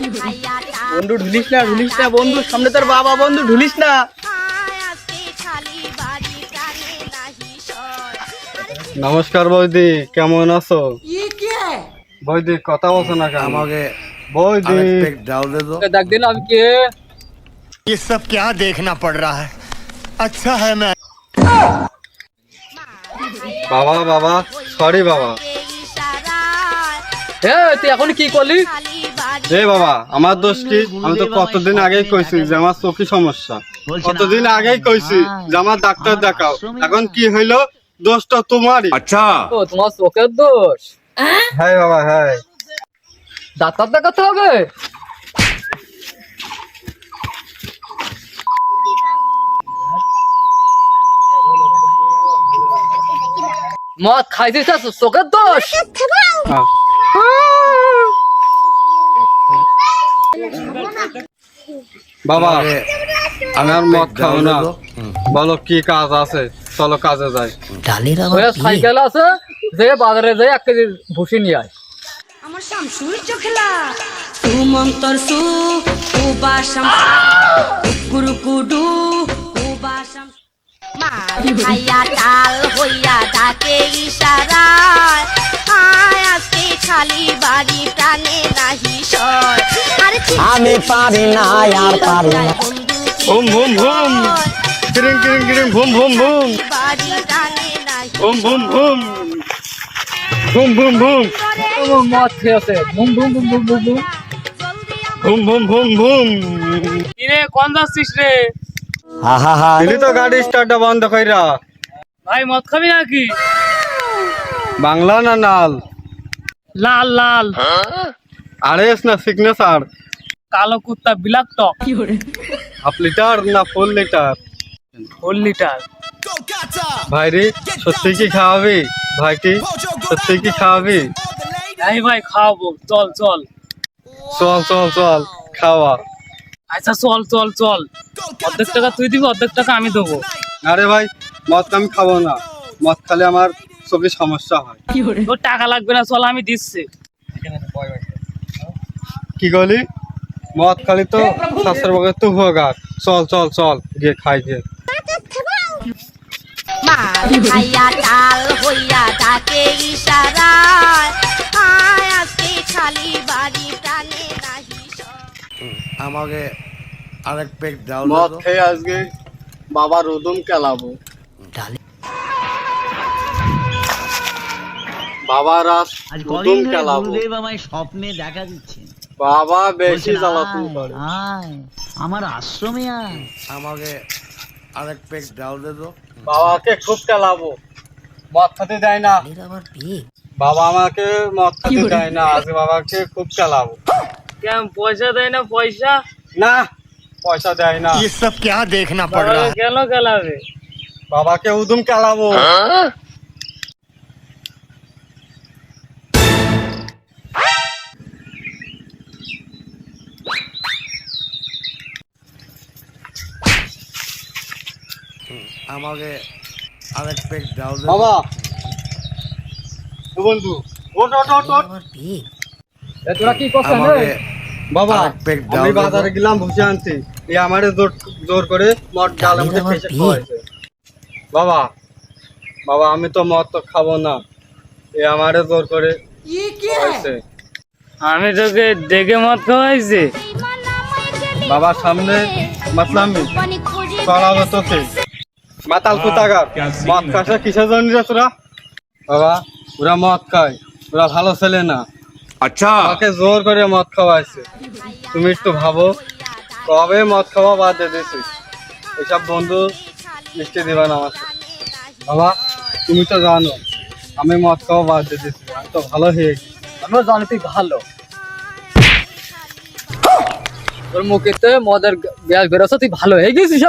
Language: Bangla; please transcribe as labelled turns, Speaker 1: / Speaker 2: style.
Speaker 1: বন্ধু ঢুলিস না বন্ধু, সামনে তোর বাবা, বন্ধু ঢুলিস না।
Speaker 2: নমস্কার বৌদি, কেমন আছো? বৌদি কথা বলছো না কেন?
Speaker 3: আমাকে
Speaker 2: বৌদি
Speaker 3: डाल दे दो।
Speaker 1: দেখ দিন আমি কে।
Speaker 3: ये सब क्या देखना पड़ रहा है? अच्छा है मैं
Speaker 2: বাবা বাবা সরি বাবা।
Speaker 1: তুই এখন কি করলি?
Speaker 2: এ বাবা, আমার দোষ কি? আমি তো কতদিন আগেই কইছি যে আমার চোখে সমস্যা, কতদিন আগেই কইছি যে আমার ডাক্তার দেখাও। এখন কি হইলো? দোষটা তোমারই।
Speaker 3: अच्छा
Speaker 1: ও তোমার চোখের দোষ?
Speaker 2: হ্যাঁ বাবা, হ্যাঁ।
Speaker 1: ডাক্তার দেখাতে হবে? মদ খাইছিস না, চোখের দোষ?
Speaker 2: হ্যাঁ। বাবা আমি আর মদ খাবো না। বলো কি কাজ আছে, চলো কাজে যাই।
Speaker 1: সাইকেল আছে, যে বাজারে যাই 1 কেজি ভুসি নিয়ে আয়।
Speaker 4: আমার শামসুর চোখলা সুমন্তর সু উবাসাম কুরকুডু উবাসাম ভাইয়া টাল হইয়া ডাকে ইশারায় আয় আজকে খালি বাড়ি টানে নাহি সয় আমি পারি না আর পারি না
Speaker 2: ভুম ভুম ভুম কিরিং কিরিং কিরিং ভুম ভুম ভুম
Speaker 4: বাড়ি টানে নাহি
Speaker 2: ভুম ভুম ভুম ভুম ভুম ভুম
Speaker 1: মদ খেয়েছে, বুম বুম বুম বুম বুম বুম।
Speaker 2: ভুম ভুম ভুম ভুম।
Speaker 1: কিরে কোন যাচ্ছিস রে?
Speaker 2: দিলি তো গাড়ি স্টার্টটা বন্ধ কইরা।
Speaker 1: ভাই মদ খাবি নাকি?
Speaker 2: বাংলা না নাল?
Speaker 1: লাল লাল।
Speaker 2: আড়াইশ না সিগনেচার?
Speaker 1: কালো কুত্তা বিলাক্ত।
Speaker 2: 1/2 লিটার না 4 লিটার?
Speaker 1: 4 লিটার।
Speaker 2: ভাইরি সত্যি কি খাওয়াবি? ভাইটি সত্যি কি খাওয়াবি?
Speaker 1: এই ভাই খাওয়াবো, চল চল।
Speaker 2: চল চল চল খাওয়া।
Speaker 1: আচ্ছা চল চল চল, অর্ধেক টাকা তুই দিবি, অর্ধেক টাকা আমি দেবো।
Speaker 2: আরে ভাই মদ আমি খাবো না, মদ খালে আমার চোখে সমস্যা হয়।
Speaker 1: তোর টাকা লাগবে না, চল আমি দিচ্ছি।
Speaker 2: কি গলি? মদ খালি তো শাস্ত্রের বগে তো উপকার। চল চল চল গিয়ে খাই গিয়ে।
Speaker 4: ভাইয়া টাল হইয়া ডাকে ইশারায় আয় আজকে খালি বাড়ি টানে নাহি সয়
Speaker 3: আমাকে আরেক পেক ডাল দে
Speaker 2: মদ
Speaker 3: দো।
Speaker 2: খেয়ে আজকে বাবার উদুম কেলাবো। বাবার আজ উদুম কেলাবো।
Speaker 5: স্বপ্নে দেখা দিচ্ছে
Speaker 2: বাবা বেশি জ্বালাতন করে।
Speaker 5: আমার আশ্রমে আয়।
Speaker 3: আমাকে আরেক পেক ডাল দে দো।
Speaker 2: বাবাকে খুব কেলাবো, মদ খেতে দেয় না। বাবা আমাকে মদ খেতে দেয় না, আজ বাবাকে খুব কেলাবো।
Speaker 1: কেন পয়সা দেয় না? পয়সা
Speaker 2: না, পয়সা দেয় না।
Speaker 3: ये सब क्या देखना पड़ रहा है?
Speaker 1: কেন গেলাবে?
Speaker 2: বাবাকে উদুম কেলাবো।
Speaker 3: আমাকে আরেক পেক ডাল দে দো।
Speaker 2: বাবা ও বন্ধু ওট ওট ওট ওট।
Speaker 1: তোরা কি করছিস?
Speaker 3: আমাকে
Speaker 2: বাবা
Speaker 3: আরেক পেক ডাল
Speaker 2: আমি
Speaker 3: দে দো।
Speaker 2: বাজারে গেলাম বসে আনছি, এই আমারে জোর জোর করে মদ ডালের মধ্যে পেশে খাওয়াইছে। বাবা বাবা আমি তো মদ তো খাবো না, এই আমারে জোর করে খাওয়াইছে।
Speaker 1: আমি তোকে দেখে মদ খাওয়াইছি?
Speaker 2: বাবার সামনে মাতলামি চড়াবো তোকে। মাতাল কোথাকার, মদ খাসা কিসের জন্য রে তোরা? বাবা ওরা মদ খায়, ওরা ভালো ছেলে না।
Speaker 3: अच्छा
Speaker 2: আমাকে জোর করে মদ খাওয়াইছে। তুমি একটু ভাবো, কবে মদ খাওয়া বাদ দিয়ে দিছিস? এসব বন্ধু মিষ্টি দিবা না আমার সাথে। বাবা তুমি তো জানো আমি মদ খাওয়া বাদ দিয়ে দিছি, আমি তো ভালো হয়ে গেছি।
Speaker 1: আমিও জানি তুই ভালো। তোর মুখেতে মদের গ্যাস বেরোচ্ছে, তুই ভালো হয়ে গেছিস।